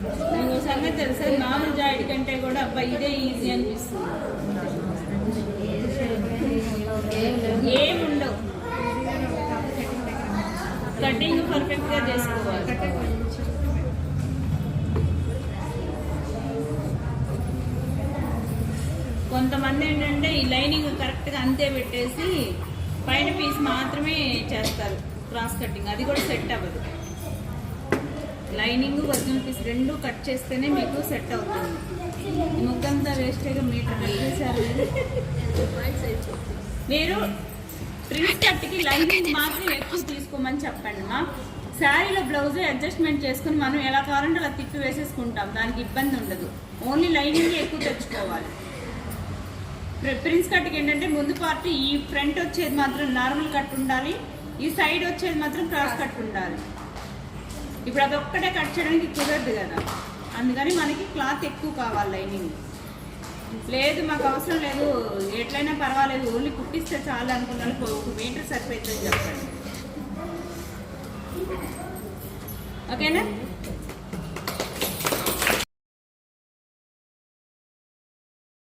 మీకు సంగతి తెలుసా, మామూలు జాయిడ్ కంటే కూడా అబ్బాయి ఇదే ఈజీ అనిపిస్తుంది. ఏముండవు, కటింగ్ పర్ఫెక్ట్ గా చేసుకోవాలి. కొంతమంది ఏంటంటే ఈ లైనింగ్ కరెక్ట్ గా అంతే పెట్టేసి పైన పీస్ మాత్రమే చేస్తారు క్రాస్ కటింగ్, అది కూడా సెట్ అవ్వదు. లైనింగ్ ఒరిజినల్ పీస్ రెండు కట్ చేస్తేనే మీకు సెట్ అవుతుంది. ముక్కంతా వేస్ట్గా మీటర్ పెట్టేశారు. మీరు ప్రిన్స్ కట్కి లైనింగ్ మాత్రం ఎక్కువ తీసుకోమని చెప్పండి. మా శారీలో బ్లౌజ్ అడ్జస్ట్మెంట్ చేసుకుని మనం ఎలా కావాలంటే అలా తిప్పి వేసేసుకుంటాం, దానికి ఇబ్బంది ఉండదు. ఓన్లీ లైనింగ్ ఎక్కువ తెచ్చుకోవాలి. ప్రిన్స్ కట్కి ఏంటంటే ముందు పార్ట్ ఈ ఫ్రంట్ వచ్చేది మాత్రం నార్మల్ కట్ ఉండాలి, ఈ సైడ్ వచ్చేది మాత్రం క్రాస్ కట్ ఉండాలి. ఇప్పుడు అదొక్కటే కట్ చేయడానికి కుదరదు కదా, అందుకని మనకి క్లాత్ ఎక్కువ కావాలి లైనింగ్. లేదు మాకు అవసరం లేదు, ఎట్లయినా పర్వాలేదు, ఓన్లీ కుట్టిస్తే చాలు అనుకున్నాను, 1 మీటర్ సరిపోతుందని చెప్పండి. ఓకేనా?